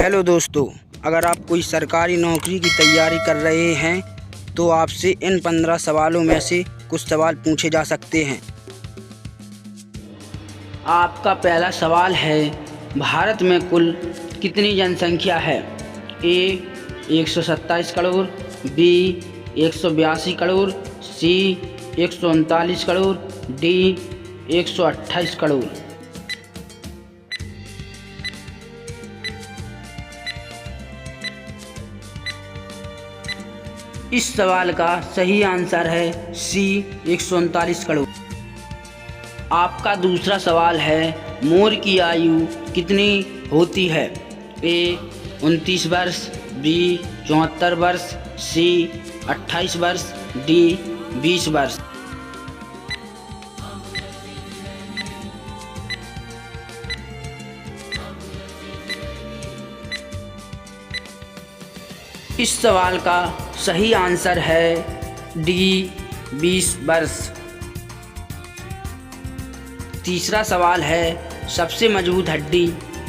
Hello दोस्तों, अगर आप कोई सरकारी नौकरी की तैयारी कर रहे हैं तो आपसे इन 15 सवालों में से कुछ सवाल पूछे जा सकते हैं। आपका पहला सवाल है, भारत में कुल कितनी जनसंख्या है? ए 127 करोड़, बी 182 करोड़, सी 139 करोड़, डी 128 करोड़। इस सवाल का सही आंसर है सी 139 करोड़। आपका दूसरा सवाल है, मोर की आयु कितनी होती है? ए 29 वर्ष, बी 74 वर्ष, सी 28 वर्ष, डी 20 वर्ष। इस सवाल का सही आंसर है डी 20 वर्ष। तीसरा सवाल है, सबसे मजबूत हड्डी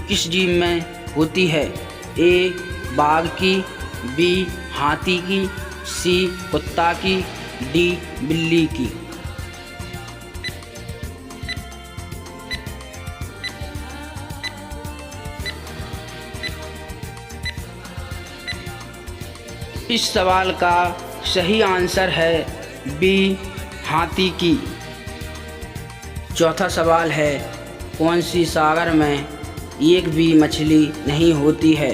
किस जीव में होती है? ए बाघ की, बी हाथी की, सी कुत्ता की, डी बिल्ली की। इस सवाल का सही आंसर है बी हाथी की। चौथा सवाल है, कौन सी सागर में एक भी मछली नहीं होती है?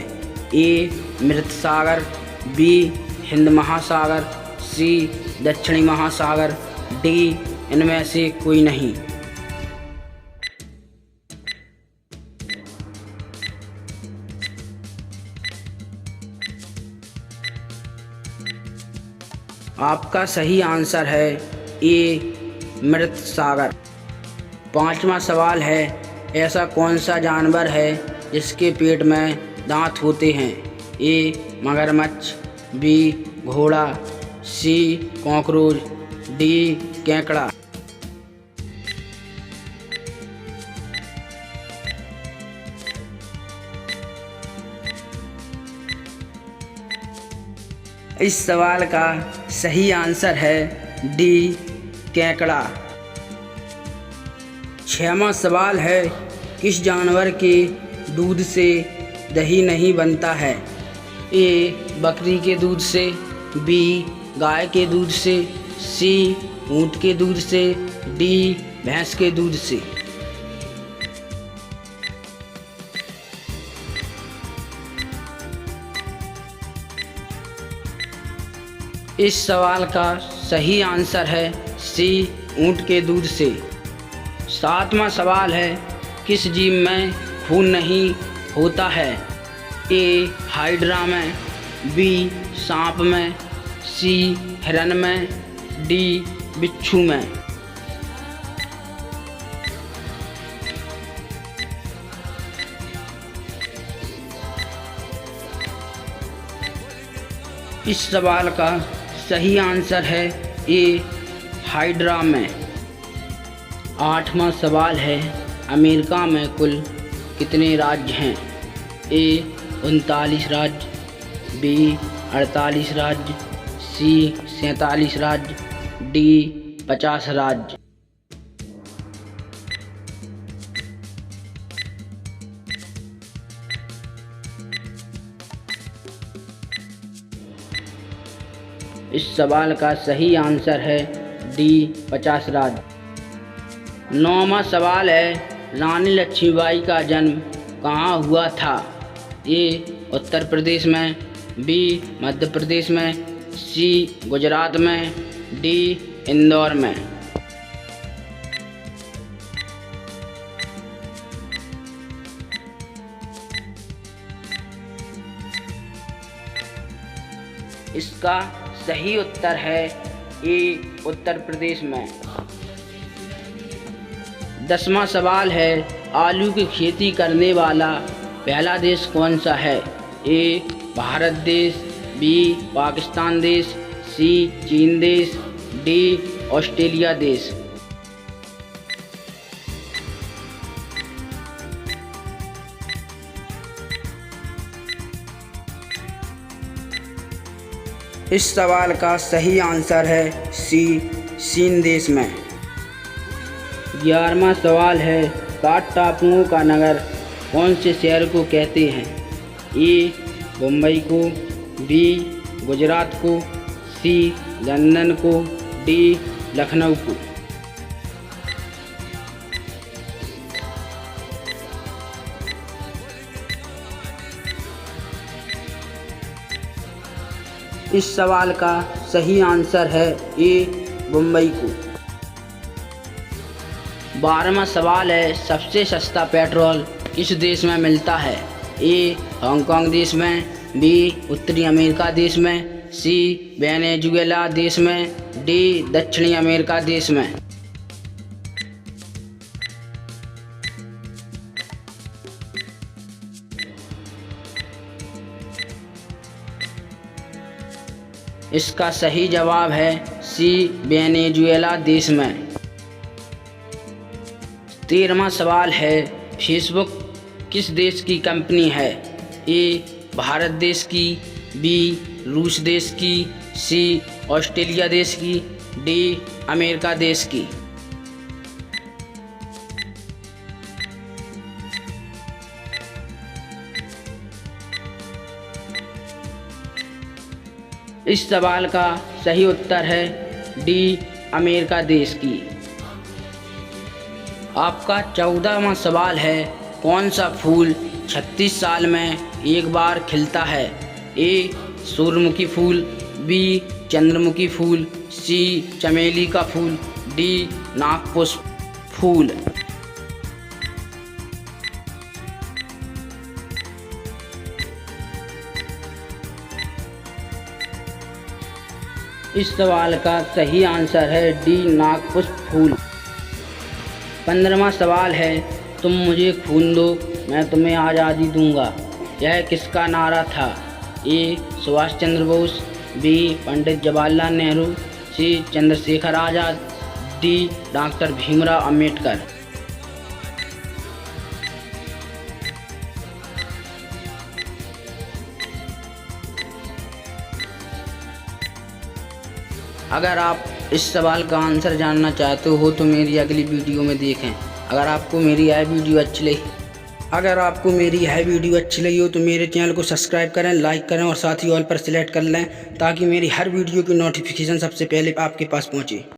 ए मृत सागर, बी हिंद महासागर, सी दक्षिणी महासागर, डी इनमें से कोई नहीं। आपका सही आंसर है ए मृत सागर। पांचवा सवाल है, ऐसा कौन सा जानवर है जिसके पेट में दांत होते हैं? ए मगरमच्छ, बी घोड़ा, सी कॉकरोच, डी केकड़ा। इस सवाल का सही आंसर है डी केकड़ा। छठवां सवाल है, किस जानवर के दूध से दही नहीं बनता है? ए बकरी के दूध से, बी गाय के दूध से, सी ऊँट के दूध से, डी भैंस के दूध से। इस सवाल का सही आंसर है सी ऊँट के दूध से। सातवां सवाल है, किस जीव में खून नहीं होता है? ए हाइड्रा में, बी सांप में, सी हिरन में, डी बिच्छू में। इस सवाल का सही आंसर है ए हाइड्रा में। आठवां सवाल है, अमेरिका में कुल कितने राज्य हैं? ए 39 राज्य, बी 48 राज्य, सी 47 राज्य, डी 50 राज्य। इस सवाल का सही आंसर है डी 50 राज्य। 9वां सवाल है, रानी लक्ष्मीबाई का जन्म कहाँ हुआ था? ए उत्तर प्रदेश में, बी मध्य प्रदेश में, सी गुजरात में, डी इंदौर में। इसका सही उत्तर है ए उत्तर प्रदेश में। 10वां सवाल है, आलू की खेती करने वाला पहला देश कौन सा है? ए भारत देश, बी पाकिस्तान देश, सी चीन देश, डी ऑस्ट्रेलिया देश। इस सवाल का सही आंसर है सी, चीन देश में। 11वां सवाल है, 7 टापुओं का नगर कौन से शहर को कहते हैं? ए मुंबई को, बी गुजरात को, सी लंदन को, डी लखनऊ को। इस सवाल का सही आंसर है ए मुंबई को। 12वां सवाल है, सबसे सस्ता पेट्रोल किस देश में मिलता है? ए हांगकांग देश में, बी उत्तरी अमेरिका देश में, सी वेनेजुएला देश में, डी दक्षिणी अमेरिका देश में। इसका सही जवाब है सी, वेनेजुएला देश में। 13वां सवाल है, फेसबुक किस देश की कंपनी है? ए भारत देश की, बी रूस देश की, सी ऑस्ट्रेलिया देश की, डी अमेरिका देश की। इस सवाल का सही उत्तर है डी अमेरिका देश की। आपका 14वां सवाल है, कौन सा फूल 36 साल में एक बार खिलता है? ए सूर्यमुखी फूल, बी चंद्रमुखी फूल, सी चमेली का फूल, डी नागपुष्प फूल। इस सवाल का सही आंसर है डी नागपुष्प फूल। 15वां सवाल है, तुम मुझे खून दो मैं तुम्हें आज़ादी दूंगा, यह किसका नारा था? ए सुभाष चंद्र बोस, बी पंडित जवाहरलाल नेहरू, सी चंद्रशेखर आज़ाद, डी डॉक्टर भीमराव अंबेडकर। अगर आप इस सवाल का आंसर जानना चाहते हो तो मेरी अगली वीडियो में देखें। अगर आपको मेरी यह वीडियो अच्छी लगी हो तो मेरे चैनल को सब्सक्राइब करें, लाइक करें और साथ ही ऑल पर सिलेक्ट कर लें ताकि मेरी हर वीडियो की नोटिफिकेशन सबसे पहले आपके पास पहुंचे।